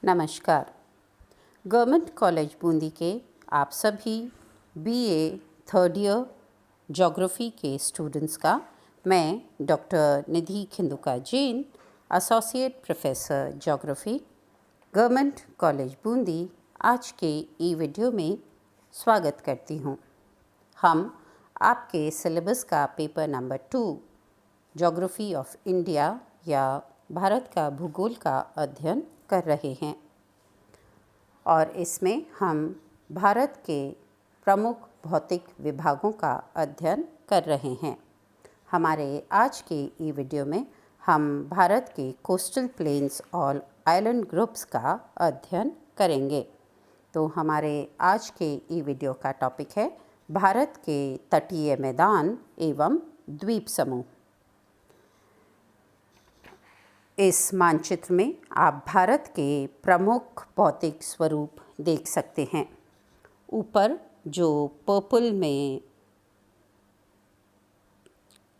नमस्कार। Government college Bundi के आप सभी बीए थर्ड ईयर ज्योग्राफी के स्टूडेंट्स का मैं doctor Nidhi Khinduka Jain, associate professor geography, government college Bundi, आज के ई वीडियो में स्वागत करती हूँ। हम आपके सिलेबस का paper number 2 geography of India या भारत का भूगोल का अध्ययन कर रहे हैं और इसमें हम भारत के प्रमुख भौतिक विभागों का अध्ययन कर रहे हैं। हमारे आज के ई वीडियो में हम भारत के कोस्टल प्लेन्स और आइलैंड ग्रुप्स का अध्ययन करेंगे। तो हमारे आज के ई वीडियो का टॉपिक है भारत के तटीय मैदान एवं द्वीप समूह। इस मानचित्र में आप भारत के प्रमुख भौतिक स्वरूप देख सकते हैं। ऊपर जो पर्पल में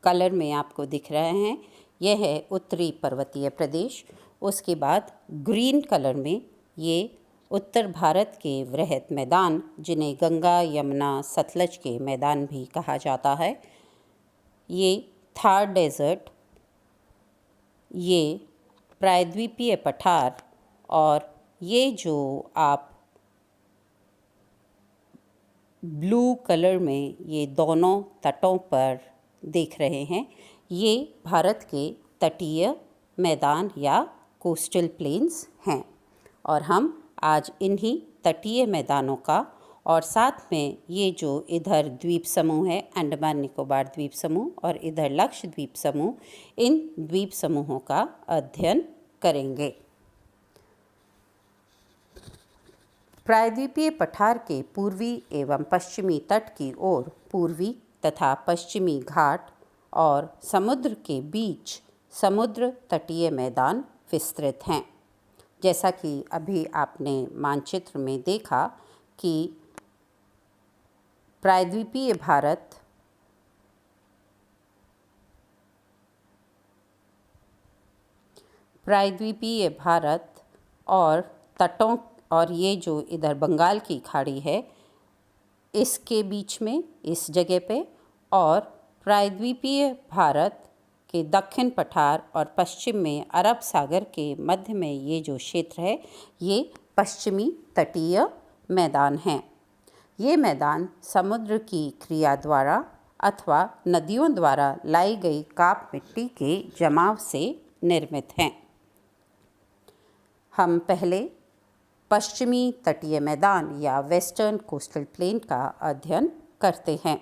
कलर में आपको दिख रहे हैं, यह है उत्तरी पर्वतीय प्रदेश। उसके बाद ग्रीन कलर में ये उत्तर भारत के वृहद मैदान, जिन्हें गंगा, यमुना, सतलज के मैदान भी कहा जाता है, ये थार डेजर्ट, ये प्रायद्वीपीय पठार और ये जो आप ब्लू कलर में ये दोनों तटों पर देख रहे हैं, ये भारत के तटीय मैदान या कोस्टल प्लेन्स हैं। और हम आज इन्हीं तटीय मैदानों का और साथ में ये जो इधर द्वीप समूह है, अंडमान निकोबार द्वीप समूह और इधर लक्षद्वीप समूह, इन द्वीप समूहों का अध्ययन करेंगे। प्रायद्वीपीय पठार के पूर्वी एवं पश्चिमी तट की ओर पूर्वी तथा पश्चिमी घाट और समुद्र के बीच समुद्र तटीय मैदान विस्तृत हैं। जैसा कि अभी आपने मानचित्र में देखा कि प्रायद्वीपीय भारत और तटों और ये जो इधर बंगाल की खाड़ी है, इसके बीच में इस जगह पे, और प्रायद्वीपीय भारत के दक्षिण पठार और पश्चिम में अरब सागर के मध्य में ये जो क्षेत्र है, ये पश्चिमी तटीय मैदान हैं। ये मैदान समुद्र की क्रिया द्वारा अथवा नदियों द्वारा लाई गई काप मिट्टी के जमाव से निर्मित हैं। हम पहले पश्चिमी तटीय मैदान या वेस्टर्न कोस्टल प्लेन का अध्ययन करते हैं।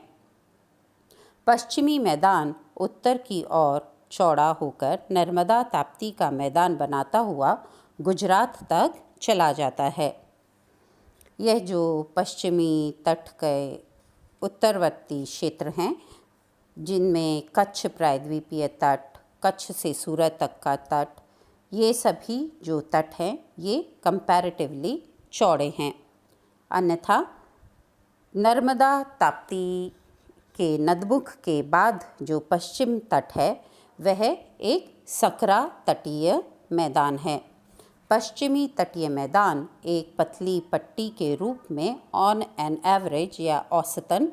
पश्चिमी मैदान उत्तर की ओर चौड़ा होकर नर्मदा ताप्ती का मैदान बनाता हुआ गुजरात तक चला जाता है। यह जो पश्चिमी तट के उत्तरवर्ती क्षेत्र हैं, जिनमें कच्छ प्रायद्वीपीय तट, कच्छ से सूरत तक का तट, ये सभी जो तट हैं, ये कंपैरेटिवली चौड़े हैं। अन्यथा नर्मदा ताप्ती के नदमुख के बाद जो पश्चिम तट है, वह एक सकरा तटीय मैदान है। पश्चिमी तटीय मैदान एक पतली पट्टी के रूप में ऑन एन एवरेज या औसतन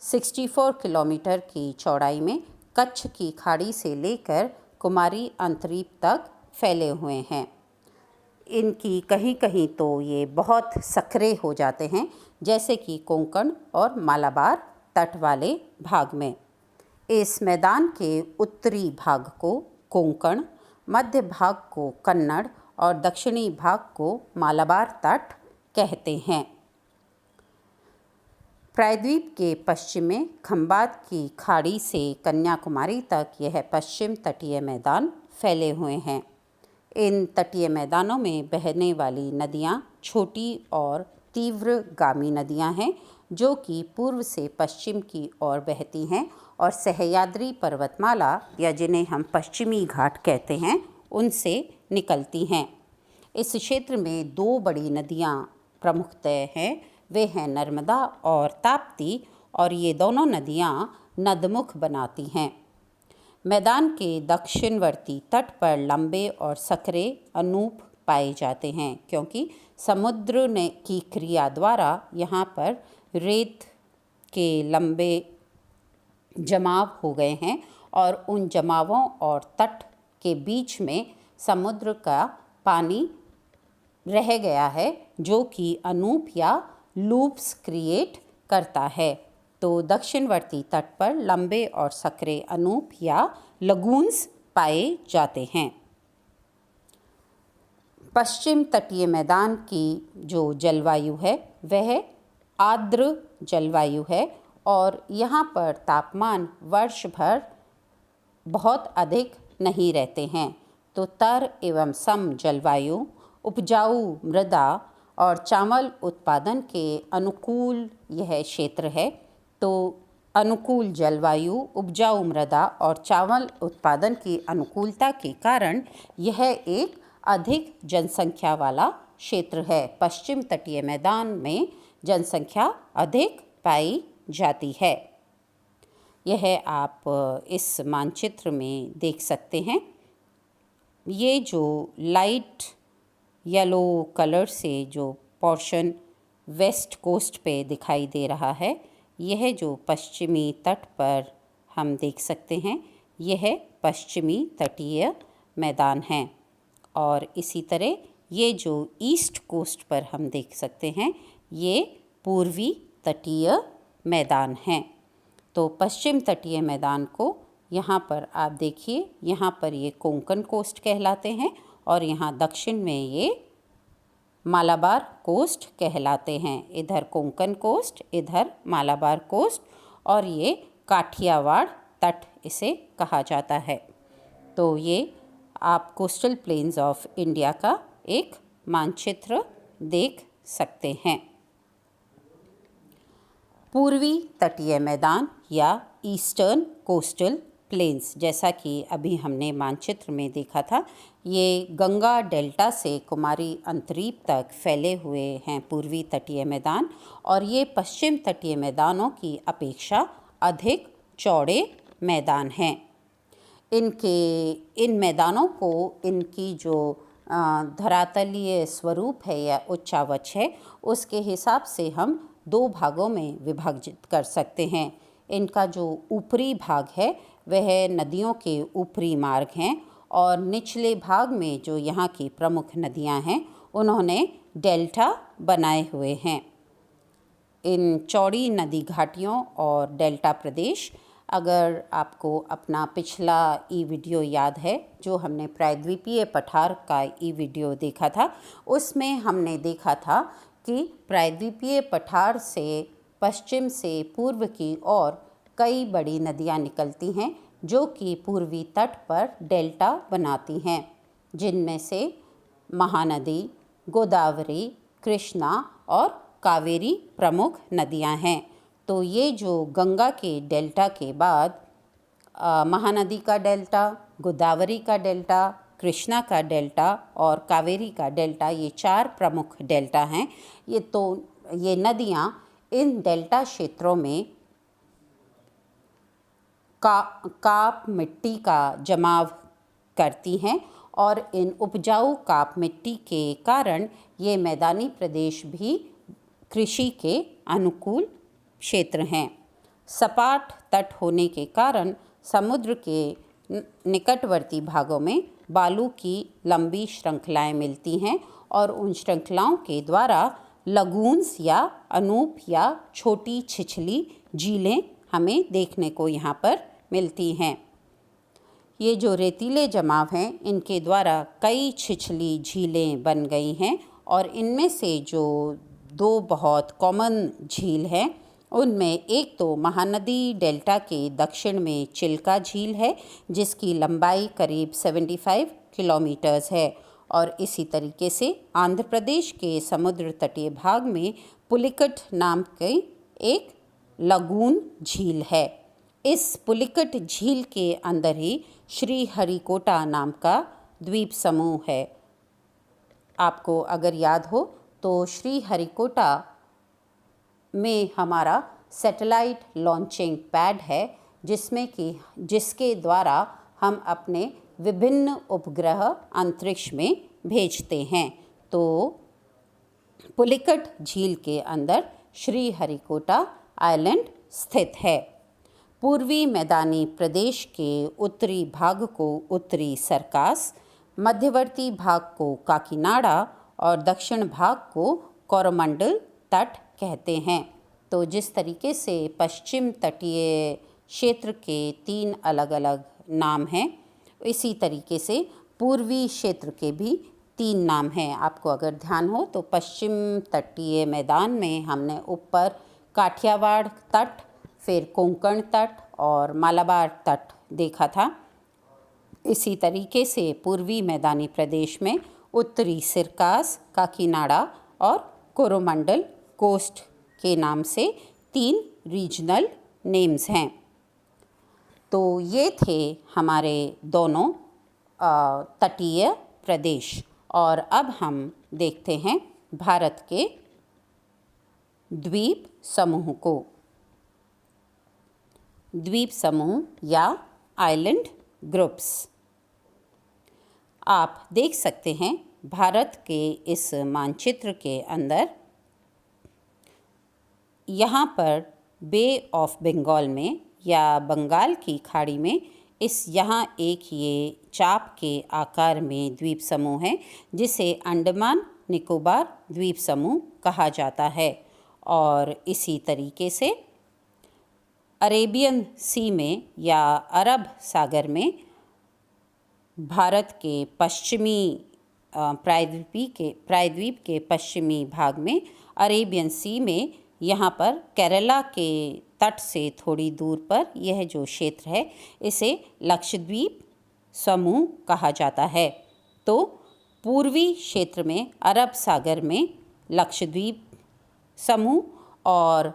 64 किलोमीटर की चौड़ाई में कच्छ की खाड़ी से लेकर कुमारी अंतरीप तक फैले हुए हैं। इनकी कहीं कहीं तो ये बहुत सकरे हो जाते हैं, जैसे कि कोंकण और मालाबार तट वाले भाग में। इस मैदान के उत्तरी भाग को कोंकण, मध्य भाग को कन्नड़ और दक्षिणी भाग को मालाबार तट कहते हैं। प्रायद्वीप के पश्चिम में खंबात की खाड़ी से कन्याकुमारी तक यह पश्चिम तटीय मैदान फैले हुए हैं। इन तटीय मैदानों में बहने वाली नदियाँ छोटी और तीव्रगामी नदियाँ हैं, जो कि पूर्व से पश्चिम की ओर बहती हैं और सह्याद्री पर्वतमाला या जिन्हें हम पश्चिमी घाट कहते हैं, उनसे निकलती हैं। इस क्षेत्र में 2 बड़ी नदियाँ प्रमुखतः हैं, वे हैं नर्मदा और ताप्ती, और ये दोनों नदियाँ नदमुख बनाती हैं। मैदान के दक्षिणवर्ती तट पर लंबे और सकरे अनूप पाए जाते हैं, क्योंकि समुद्र ने की क्रिया द्वारा यहाँ पर रेत के लंबे जमाव हो गए हैं और उन जमावों और तट के बीच में समुद्र का पानी रह गया है, जो कि अनूप या लूप्स क्रिएट करता है। तो दक्षिणवर्ती तट पर लंबे और संकरे अनूप या लगून्स पाए जाते हैं। पश्चिम तटीय मैदान की जो जलवायु है वह आर्द्र जलवायु है और यहाँ पर तापमान वर्ष भर बहुत अधिक नहीं रहते हैं। तो तर एवं सम जलवायु उपजाऊ मृदा और चावल उत्पादन के अनुकूल यह क्षेत्र है। तो अनुकूल जलवायु, उपजाऊ मृदा और चावल उत्पादन की अनुकूलता के कारण यह एक अधिक जनसंख्या वाला क्षेत्र है। पश्चिम तटीय मैदान में जनसंख्या अधिक पाई जाती है। यह आप इस मानचित्र में देख सकते हैं। ये जो लाइट येलो कलर से जो पोर्शन वेस्ट कोस्ट पे दिखाई दे रहा है, यह जो पश्चिमी तट पर हम देख सकते हैं, यह पश्चिमी तटीय मैदान है। और इसी तरह ये जो ईस्ट कोस्ट पर हम देख सकते हैं, ये पूर्वी तटीय मैदान हैं। तो पश्चिम तटीय मैदान को यहाँ पर आप देखिए, यहाँ पर ये कोंकण कोस्ट कहलाते हैं और यहाँ दक्षिण में ये मालाबार कोस्ट कहलाते हैं। इधर कोंकण कोस्ट, इधर मालाबार कोस्ट और ये काठियावाड़ तट इसे कहा जाता है। तो ये आप कोस्टल प्लेन्स ऑफ इंडिया का एक मानचित्र देख सकते हैं। पूर्वी तटीय मैदान या ईस्टर्न कोस्टल प्लेन्स, जैसा कि अभी हमने मानचित्र में देखा था, ये गंगा डेल्टा से कुमारी अंतरीप तक फैले हुए हैं पूर्वी तटीय मैदान और ये पश्चिम तटीय मैदानों की अपेक्षा अधिक चौड़े मैदान हैं। इन मैदानों को इनकी जो धरातलीय स्वरूप है या उच्चावच है, उसके हिसाब से हम दो भागों में विभाजित कर सकते हैं। इनका जो ऊपरी भाग है वह नदियों के ऊपरी मार्ग हैं और निचले भाग में जो यहाँ की प्रमुख नदियाँ हैं उन्होंने डेल्टा बनाए हुए हैं। इन चौड़ी नदी घाटियों और डेल्टा प्रदेश, अगर आपको अपना पिछला ई वीडियो याद है जो हमने प्रायद्वीपीय पठार का ई वीडियो देखा था, उसमें हमने देखा था कि प्रायद्वीपीय पठार से पश्चिम से पूर्व की ओर कई बड़ी नदियाँ निकलती हैं जो कि पूर्वी तट पर डेल्टा बनाती हैं, जिनमें से महानदी, गोदावरी, कृष्णा और कावेरी प्रमुख नदियाँ हैं। तो ये जो गंगा के डेल्टा के बाद महानदी का डेल्टा, गोदावरी का डेल्टा, कृष्णा का डेल्टा और कावेरी का डेल्टा, ये चार प्रमुख डेल्टा हैं। ये नदियाँ इन डेल्टा क्षेत्रों में काप मिट्टी का जमाव करती हैं और इन उपजाऊ काप मिट्टी के कारण ये मैदानी प्रदेश भी कृषि के अनुकूल क्षेत्र हैं। सपाट तट होने के कारण समुद्र के निकटवर्ती भागों में बालू की लंबी श्रृंखलाएं मिलती हैं और उन श्रृंखलाओं के द्वारा लगून्स या अनूप या छोटी छिछली झीलें हमें देखने को यहाँ पर मिलती हैं। ये जो रेतीले जमाव हैं, इनके द्वारा कई छिछली झीलें बन गई हैं और इनमें से जो दो बहुत कॉमन झील हैं, उनमें एक तो महानदी डेल्टा के दक्षिण में चिल्का झील है, जिसकी लंबाई करीब 75 किलोमीटर्स है और इसी तरीके से आंध्र प्रदेश के समुद्र तटीय भाग में पुलिकट नाम की एक लगून झील है। इस पुलिकट झील के अंदर ही श्रीहरिकोटा नाम का द्वीप समूह है। आपको अगर याद हो तो श्रीहरिकोटा में हमारा सैटेलाइट लॉन्चिंग पैड है, जिसके द्वारा हम अपने विभिन्न उपग्रह अंतरिक्ष में भेजते हैं। तो पुलिकट झील के अंदर श्रीहरिकोटा आइलैंड स्थित है। पूर्वी मैदानी प्रदेश के उत्तरी भाग को उत्तरी सरकास, मध्यवर्ती भाग को काकीनाडा और दक्षिण भाग को कोरोमंडल तट कहते हैं। तो जिस तरीके से पश्चिम तटीय क्षेत्र के 3 अलग अलग नाम हैं, इसी तरीके से पूर्वी क्षेत्र के भी 3 नाम हैं। आपको अगर ध्यान हो तो पश्चिम तटीय मैदान में हमने ऊपर काठियावाड़ तट, फिर कोंकण तट और मालाबार तट देखा था। इसी तरीके से पूर्वी मैदानी प्रदेश में उत्तरी सिरकास, काकीनाडा और कोरोमंडल कोस्ट के नाम से 3 रीजनल नेम्स हैं। तो ये थे हमारे दोनों तटीय प्रदेश। और अब हम देखते हैं भारत के द्वीप समूह को। द्वीप समूह या आइलैंड ग्रुप्स। आप देख सकते हैं भारत के इस मानचित्र के अंदर यहाँ पर बे ऑफ बंगाल में या बंगाल की खाड़ी में यहाँ एक ये चाप के आकार में द्वीप समूह है, जिसे अंडमान निकोबार द्वीप समूह कहा जाता है। और इसी तरीके से अरेबियन सी में या अरब सागर में भारत के पश्चिमी प्रायद्वीप के पश्चिमी भाग में अरेबियन सी में यहाँ पर केरला के तट से थोड़ी दूर पर यह जो क्षेत्र है, इसे लक्षद्वीप समूह कहा जाता है। तो पूर्वी क्षेत्र में अरब सागर में लक्षद्वीप समूह और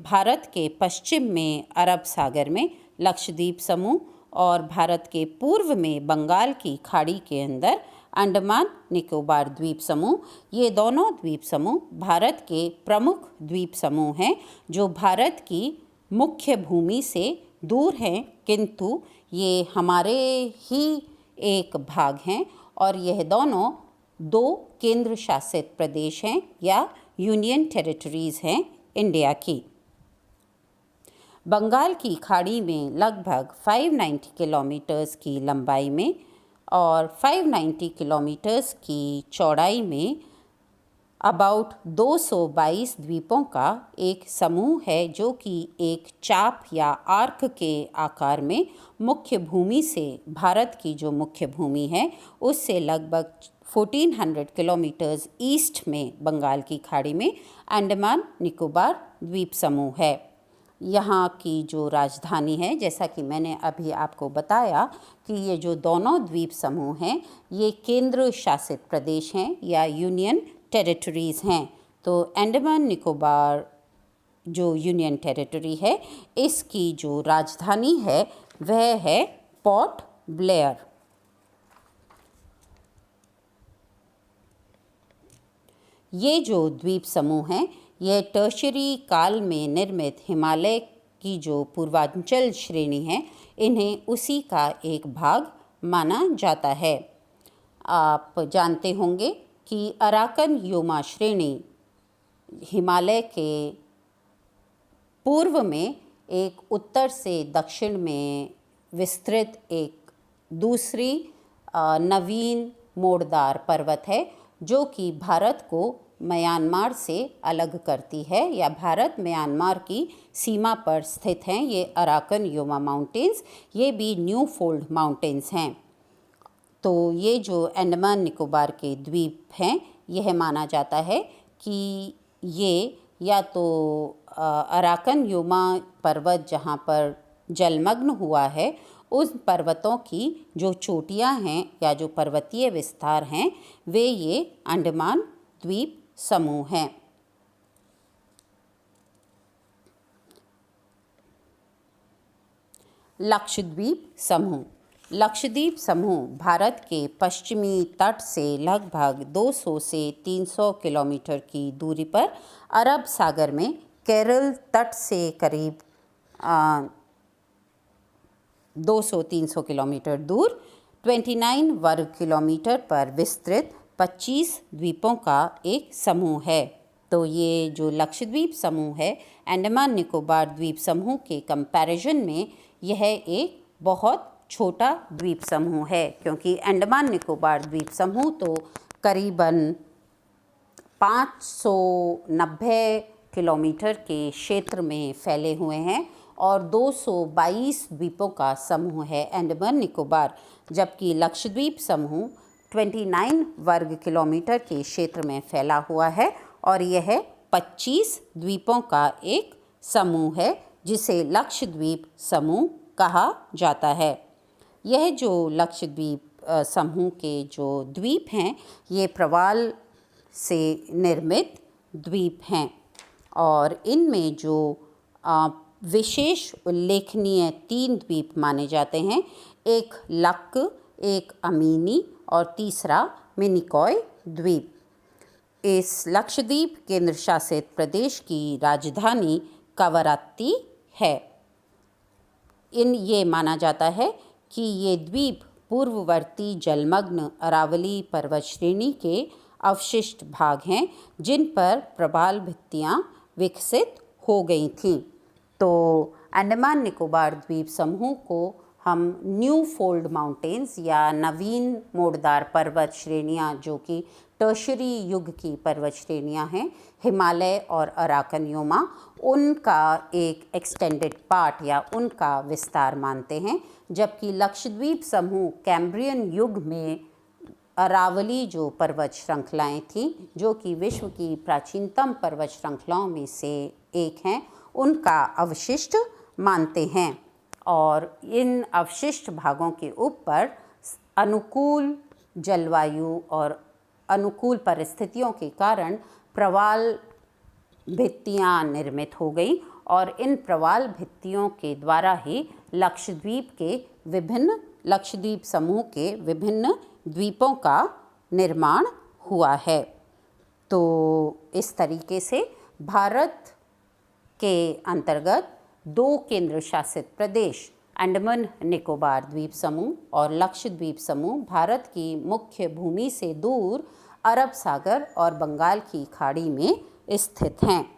भारत के पश्चिम में अरब सागर में लक्षद्वीप समूह और भारत के पूर्व में बंगाल की खाड़ी के अंदर अंडमान निकोबार द्वीप समूह। ये दोनों द्वीप समूह भारत के प्रमुख द्वीप समूह हैं, जो भारत की मुख्य भूमि से दूर हैं, किंतु ये हमारे ही एक भाग हैं। और यह दोनों 2 केंद्र शासित प्रदेश हैं या यूनियन टेरिटरीज़ हैं इंडिया की। बंगाल की खाड़ी में लगभग 590 किलोमीटर्स की लंबाई में और 590 किलोमीटर्स की चौड़ाई में अबाउट 222 द्वीपों का एक समूह है, जो कि एक चाप या आर्क के आकार में मुख्य भूमि से, भारत की जो मुख्य भूमि है उससे लगभग 1400 किलोमीटर्स ईस्ट में बंगाल की खाड़ी में अंडमान निकोबार द्वीप समूह है। यहाँ की जो राजधानी है, जैसा कि मैंने अभी आपको बताया कि ये जो दोनों द्वीप समूह हैं, ये केंद्र शासित प्रदेश हैं या यूनियन टेरिटरीज़ हैं। तो अंडमान निकोबार जो यूनियन टेरिटरी है, इसकी जो राजधानी है वह है पोर्ट ब्लेयर। ये जो द्वीप समूह हैं, यह टर्शरी काल में निर्मित हिमालय की जो पूर्वांचल श्रेणी है, इन्हें उसी का एक भाग माना जाता है। आप जानते होंगे कि अराकन योमा श्रेणी हिमालय के पूर्व में एक उत्तर से दक्षिण में विस्तृत एक दूसरी नवीन मोड़दार पर्वत है, जो कि भारत को म्यांमार से अलग करती है या भारत म्यांमार की सीमा पर स्थित हैं। ये अराकन योमा माउंटेन्स, ये भी न्यू फोल्ड माउंटेन्स हैं। तो ये जो अंडमान निकोबार के द्वीप हैं, यह माना जाता है कि ये या तो अराकन योमा पर्वत जहाँ पर जलमग्न हुआ है, उस पर्वतों की जो चोटियाँ हैं या जो पर्वतीय विस्तार हैं, वे ये अंडमान द्वीप समूह हैं। लक्षद्वीप समूह। लक्षद्वीप समूह भारत के पश्चिमी तट से लगभग 200 से 300 किलोमीटर की दूरी पर अरब सागर में केरल तट से करीब 200-300 किलोमीटर दूर 29 वर्ग किलोमीटर पर विस्तृत 25 द्वीपों का एक समूह है। तो ये जो लक्षद्वीप समूह है, अंडमान निकोबार द्वीप समूह के कंपैरिजन में यह एक बहुत छोटा द्वीप समूह है, क्योंकि अंडमान निकोबार द्वीप समूह तो करीबन 590 किलोमीटर के क्षेत्र में फैले हुए हैं और 222 द्वीपों का समूह है अंडमान निकोबार, जबकि लक्षद्वीप समूह 29 वर्ग किलोमीटर के क्षेत्र में फैला हुआ है और यह 25 द्वीपों का एक समूह है जिसे लक्षद्वीप समूह कहा जाता है। यह जो लक्षद्वीप समूह के जो द्वीप हैं, ये प्रवाल से निर्मित द्वीप हैं और इनमें जो विशेष उल्लेखनीय 3 द्वीप माने जाते हैं, एक लक, एक अमीनी और तीसरा मिनिकॉय द्वीप। इस लक्षद्वीप केंद्र शासित प्रदेश की राजधानी कवरत्ती है। ये माना जाता है कि ये द्वीप पूर्ववर्ती जलमग्न अरावली पर्वत श्रेणी के अवशिष्ट भाग हैं जिन पर प्रवाल भित्तियाँ विकसित हो गई थीं। तो अंडमान निकोबार द्वीप समूह को हम न्यू फोल्ड माउंटेन्स या नवीन मोड़दार पर्वत श्रेणियाँ, जो कि टर्शरी युग की पर्वत श्रेणियाँ हैं, हिमालय और अराकनियोमा, उनका एक एक्सटेंडेड पार्ट या उनका विस्तार मानते हैं। जबकि लक्षद्वीप समूह कैम्ब्रियन युग में अरावली जो पर्वत श्रृंखलाएँ थीं, जो कि विश्व की प्राचीनतम पर्वत श्रृंखलाओं में से एक हैं, उनका अवशिष्ट मानते हैं। और इन अवशिष्ट भागों के ऊपर अनुकूल जलवायु और अनुकूल परिस्थितियों के कारण प्रवाल भित्तियाँ निर्मित हो गई और इन प्रवाल भित्तियों के द्वारा ही लक्षद्वीप समूह के विभिन्न द्वीपों का निर्माण हुआ है। तो इस तरीके से भारत के अंतर्गत 2 केंद्र शासित प्रदेश अंडमान निकोबार द्वीप समूह और लक्षद्वीप समूह भारत की मुख्य भूमि से दूर अरब सागर और बंगाल की खाड़ी में स्थित हैं।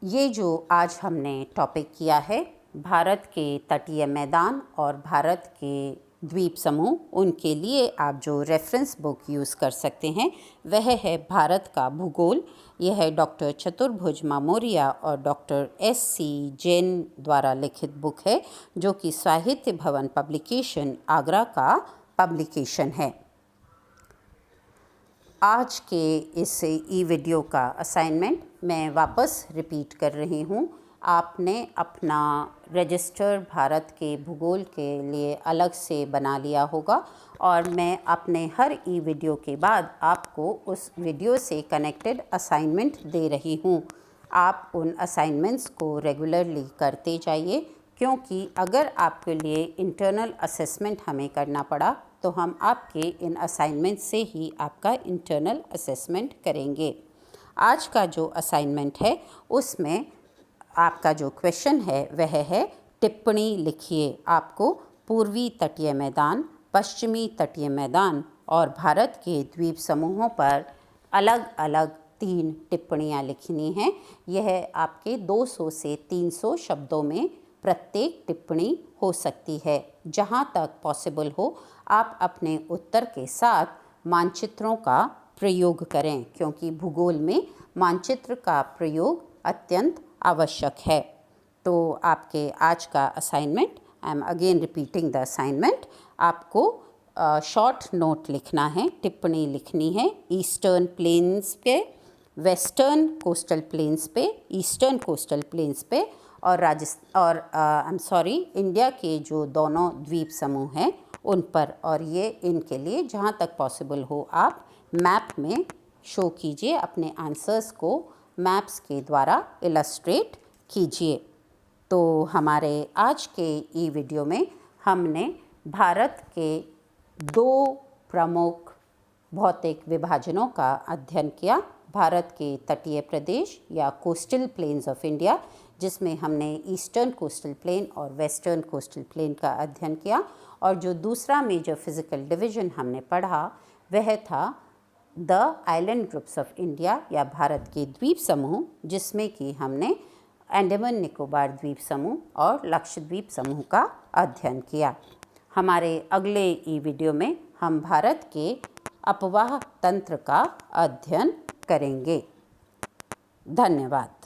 ये जो आज हमने टॉपिक किया है, भारत के तटीय मैदान और भारत के द्वीप समूह, उनके लिए आप जो रेफरेंस बुक यूज़ कर सकते हैं वह है भारत का भूगोल। यह है डॉक्टर चतुर्भुज मामोरिया और डॉक्टर S.C. जैन द्वारा लिखित बुक है, जो कि साहित्य भवन पब्लिकेशन आगरा का पब्लिकेशन है। आज के इस ई वीडियो का असाइनमेंट मैं वापस रिपीट कर रही हूँ। आपने अपना रजिस्टर भारत के भूगोल के लिए अलग से बना लिया होगा और मैं अपने हर ई वीडियो के बाद आपको उस वीडियो से कनेक्टेड असाइनमेंट दे रही हूँ। आप उन असाइनमेंट्स को रेगुलरली करते जाइए, क्योंकि अगर आपके लिए इंटरनल असेसमेंट हमें करना पड़ा तो हम आपके इन असाइनमेंट से ही आपका इंटरनल असेसमेंट करेंगे। आज का जो असाइनमेंट है उसमें आपका जो क्वेश्चन है वह है टिप्पणी लिखिए। आपको पूर्वी तटीय मैदान, पश्चिमी तटीय मैदान और भारत के द्वीप समूहों पर अलग अलग 3 टिप्पणियाँ लिखनी हैं। यह आपके 200 से 300 शब्दों में प्रत्येक टिप्पणी हो सकती है। जहाँ तक पॉसिबल हो आप अपने उत्तर के साथ मानचित्रों का प्रयोग करें, क्योंकि भूगोल में मानचित्र का प्रयोग अत्यंत आवश्यक है। तो आपके आज का assignment, I am again repeating the assignment, आपको शॉर्ट नोट लिखना है, टिप्पणी लिखनी है ईस्टर्न प्लेन्स पे, वेस्टर्न कोस्टल प्लेन्स पे, ईस्टर्न कोस्टल प्लेन्स पे और इंडिया के जो दोनों द्वीप समूह हैं उन पर। और ये इनके लिए जहाँ तक पॉसिबल हो आप मैप में शो कीजिए, अपने आंसर्स को मैप्स के द्वारा इलस्ट्रेट कीजिए। तो हमारे आज के ई वीडियो में हमने भारत के 2 प्रमुख भौतिक विभाजनों का अध्ययन किया। भारत के तटीय प्रदेश या कोस्टल प्लेन्स ऑफ इंडिया, जिसमें हमने ईस्टर्न कोस्टल प्लेन और वेस्टर्न कोस्टल प्लेन का अध्ययन किया। और जो दूसरा मेजर फिजिकल डिवीजन हमने पढ़ा वह था the island groups of India या भारत के द्वीप समूह, जिसमें कि हमने अंडमान निकोबार द्वीप समूह और लक्षद्वीप समूह का अध्ययन किया। हमारे अगले ई वीडियो में हम भारत के अपवाह तंत्र का अध्ययन करेंगे। धन्यवाद।